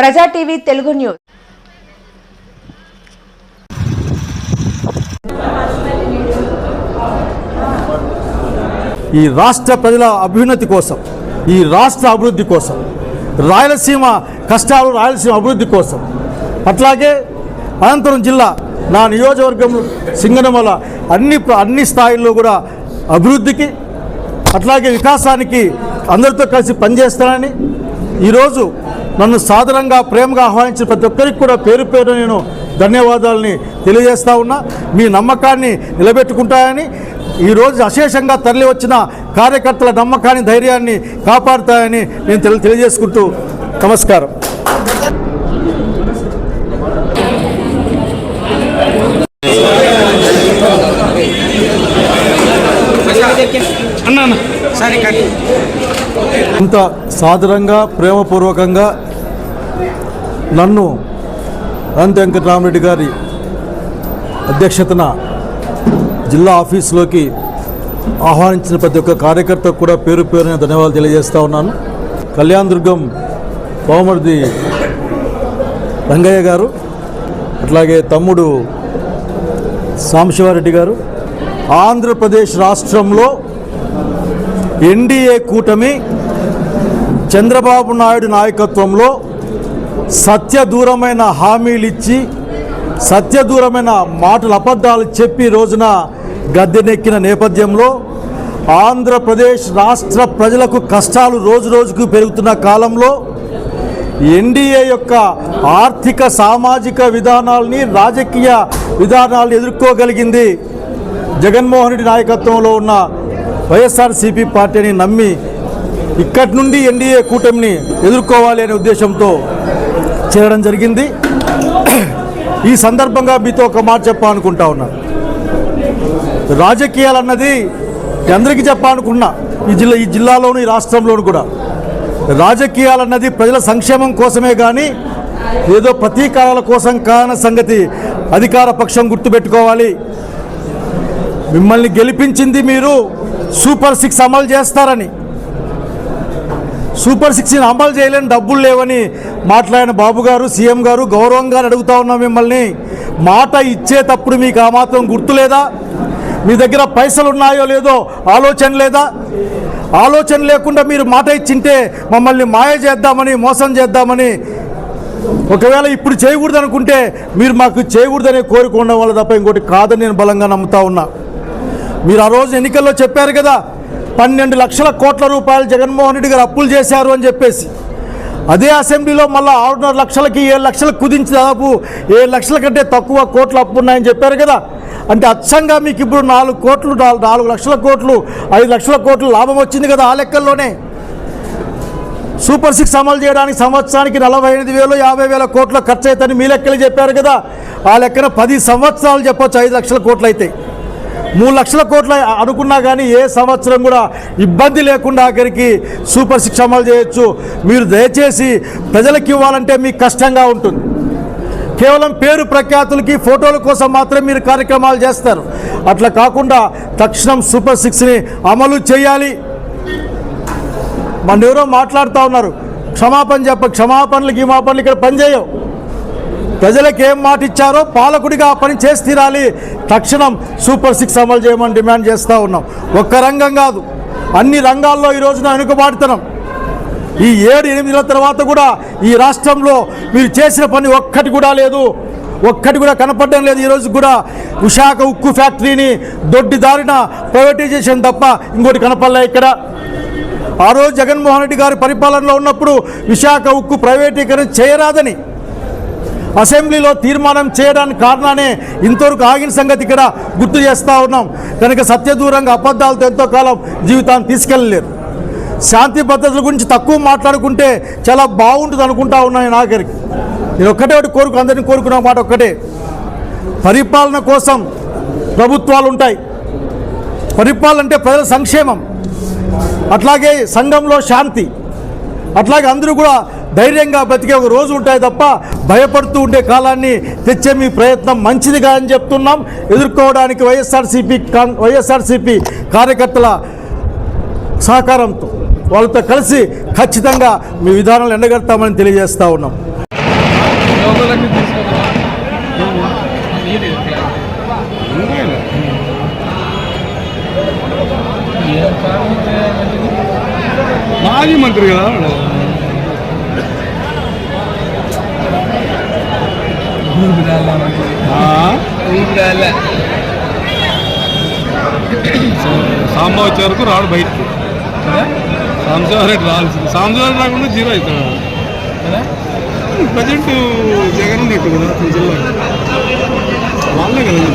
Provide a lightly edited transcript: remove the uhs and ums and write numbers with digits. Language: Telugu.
ప్రజా టీవీ తెలుగు న్యూస్. ఈ రాష్ట్ర ప్రజల అభ్యున్నతి కోసం, ఈ రాష్ట్ర అభివృద్ధి కోసం, రాయలసీమ కష్టాలు, రాయలసీమ అభివృద్ధి కోసం, అట్లాగే అనంతపురం జిల్లా నా నియోజకవర్గం సింగనమల అన్ని స్థాయిల్లో కూడా అభివృద్ధికి అట్లాగే వికాసానికి అందరితో కలిసి పనిచేస్తానని ఈరోజు నన్ను సాధారణంగా ప్రేమగా ఆహ్వానించిన ప్రతి ఒక్కరికి కూడా పేరు పేరు నేను ధన్యవాదాలని తెలియజేస్తా ఉన్నా. మీ నమ్మకాన్ని నిలబెట్టుకుంటాయని, ఈరోజు అశేషంగా తరలి వచ్చిన కార్యకర్తల నమ్మకాన్ని, ధైర్యాన్ని కాపాడుతాయని నేను తెలియజేసుకుంటూ నమస్కారం. ఇంత సాధారణంగా ప్రేమపూర్వకంగా నన్ను అనంత వెంకటరామరెడ్డి గారి అధ్యక్షతన జిల్లా ఆఫీసులోకి ఆహ్వానించిన ప్రతి ఒక్క కార్యకర్తకు కూడా పేరు పేరున ధన్యవాదాలు తెలియజేస్తూ ఉన్నాను. కళ్యాణదుర్గం బావమరిది రంగయ్య గారు, అట్లాగే తమ్ముడు సాంబశివారెడ్డి గారు, ఆంధ్రప్రదేశ్ రాష్ట్రంలో ఎన్డీఏ కూటమి చంద్రబాబు నాయుడు నాయకత్వంలో సత్యదూరమైన హామీలు ఇచ్చి, సత్యదూరమైన మాటలు, అబద్ధాలు చెప్పి రోజున గద్దెనెక్కిన నేపథ్యంలో ఆంధ్రప్రదేశ్ రాష్ట్ర ప్రజలకు కష్టాలు రోజు రోజుకు పెరుగుతున్న కాలంలో ఎన్డీఏ యొక్క ఆర్థిక, సామాజిక విధానాల్ని, రాజకీయ విధానాలను ఎదుర్కోగలిగింది జగన్మోహన్ రెడ్డి నాయకత్వంలో ఉన్న వైఎస్ఆర్సీపీ పార్టీని నమ్మి ఇక్కడి నుండి ఎన్డీఏ కూటమిని ఎదుర్కోవాలి అనే ఉద్దేశంతో చేరడం జరిగింది. ఈ సందర్భంగా మీతో ఒక మాట చెప్పాలనుకుంటా ఉన్నా. రాజకీయాలు అన్నది అందరికీ చెప్పాలనుకున్నా, ఈ జిల్లాలోను, ఈ రాష్ట్రంలోను కూడా రాజకీయాలు అన్నది ప్రజల సంక్షేమం కోసమే కానీ ఏదో ప్రతీకారాల కోసం కాని సంగతి అధికార పక్షం గుర్తుపెట్టుకోవాలి. మిమ్మల్ని గెలిపించింది మీరు సూపర్ 6 అమలు చేస్తారని, సూపర్ 6ని అమలు చేయలేని డబ్బులు లేవని మాట్లాడిన బాబు గారు, సీఎం గారు గౌరవంగా అడుగుతా ఉన్నాం మిమ్మల్ని, మాట ఇచ్చేటప్పుడు మీకు ఆ మాత్రం గుర్తు లేదా? మీ దగ్గర పైసలు ఉన్నాయో లేదో ఆలోచన లేదా? ఆలోచన లేకుండా మీరు మాట ఇచ్చింటే మమ్మల్ని మాయ చేద్దామని, మోసం చేద్దామని, ఒకవేళ ఇప్పుడు చేయకూడదు అనుకుంటే మీరు మాకు చేయకూడదనే కోరిక ఉండడం వల్ల తప్ప ఇంకోటి కాదని నేను బలంగా నమ్ముతా ఉన్నా. మీరు ఆ రోజు ఎన్నికల్లో చెప్పారు కదా, 12 లక్షల కోట్ల రూపాయలు జగన్మోహన్ రెడ్డి గారు అప్పులు చేశారు అని చెప్పేసి. అదే అసెంబ్లీలో మళ్ళీ 6.5 లక్షలకి 7 లక్షలకు కుదించి దాదాపు 7 లక్షల కంటే తక్కువ కోట్ల అప్పు ఉన్నాయని చెప్పారు కదా. అంటే అచ్చంగా మీకు ఇప్పుడు 4 లక్షల కోట్లు 5 లక్షల కోట్లు లాభం వచ్చింది కదా ఆ లెక్కల్లోనే. సూపర్ 6 అమలు చేయడానికి సంవత్సరానికి 48,000 50,000 కోట్ల ఖర్చు అవుతాయని మీ లెక్కలు చెప్పారు కదా. ఆ లెక్కన 10 సంవత్సరాలు చెప్పొచ్చు 5 లక్షల కోట్లు అయితే. 3 లక్షల కోట్లు అనుకున్నా కానీ ఏ సంవత్సరం కూడా ఇబ్బంది లేకుండా ఆఖరికి సూపర్ 6 అమలు చేయొచ్చు. మీరు దయచేసి ప్రజలకు ఇవ్వాలంటే మీకు కష్టంగా ఉంటుంది. కేవలం పేరు ప్రఖ్యాతులకి, ఫోటోల కోసం మాత్రమే మీరు కార్యక్రమాలు చేస్తారు. అట్లా కాకుండా తక్షణం సూపర్ 6ని అమలు చేయాలి. మన ఎవరో మాట్లాడుతూ ఉన్నారు, క్షమాపణలు గిమాపణలు ఇక్కడ పనిచేయవు. ప్రజలకు ఏం మాట ఇచ్చారో పాలకుడిగా ఆ పని చేసి తీరాలి. తక్షణం సూపర్ 6 అమలు చేయమని డిమాండ్ చేస్తూ ఉన్నాం. ఒక్క రంగం కాదు, అన్ని రంగాల్లో ఈ రోజున వెనుకబాటుతనం. ఈ 7-8 నెలల తర్వాత కూడా ఈ రాష్ట్రంలో మీరు చేసిన పని ఒక్కటి కూడా లేదు, ఒక్కటి కూడా కనపడడం లేదు. ఈరోజు కూడా విశాఖ ఉక్కు ఫ్యాక్టరీని దొడ్డిదారిన ప్రైవేటైజేషన్ తప్ప ఇంకోటి కనపడలే ఇక్కడ. ఆ రోజు జగన్మోహన్ రెడ్డి గారి పరిపాలనలో ఉన్నప్పుడు విశాఖ ఉక్కు ప్రైవేటీకరణ చేయరాదని అసెంబ్లీలో తీర్మానం చేయడానికి కారణానే ఇంతవరకు ఆగిన సంగతి ఇక్కడ గుర్తు చేస్తూ ఉన్నాం. కనుక సత్యదూరంగా అబద్ధాలతో ఎంతో కాలం జీవితాన్ని తీసుకెళ్ళలేరు. శాంతి భద్రతల గురించి తక్కువ మాట్లాడుకుంటే చాలా బాగుంటుంది అనుకుంటా ఉన్నాను. ఆఖరికి నేను ఒక్కటే అందరినీ కోరుకున్న మాట ఒక్కటే, పరిపాలన కోసం ప్రభుత్వాలు ఉంటాయి. పరిపాలన అంటే ప్రజల సంక్షేమం, అట్లాగే సంఘంలో శాంతి, అట్లాగే అందరూ కూడా ధైర్యంగా బతికే ఒక రోజు ఉంటాయి తప్ప భయపడుతూ ఉండే కాలాన్ని తెచ్చే మీ ప్రయత్నం మంచిదిగా అని చెప్తున్నాం. ఎదుర్కోవడానికి వైఎస్ఆర్సీపీ కార్యకర్తల సహకారంతో వాళ్ళతో కలిసి ఖచ్చితంగా మీ విధానాలు ఎండగడతామని తెలియజేస్తూ ఉన్నాం. మాజీ మంత్రి కదా వాడు. సాంబ వచ్చే వరకు రాడు బయటికి. సాంబశివారెడ్డి రావాల్సింది. సాంబశివారెడ్డి రాకుండా జీరో అవుతాడు. ప్రజెంట్ జగన్ ఉన్నట్టు కదా జిల్లా వాళ్ళే కదా.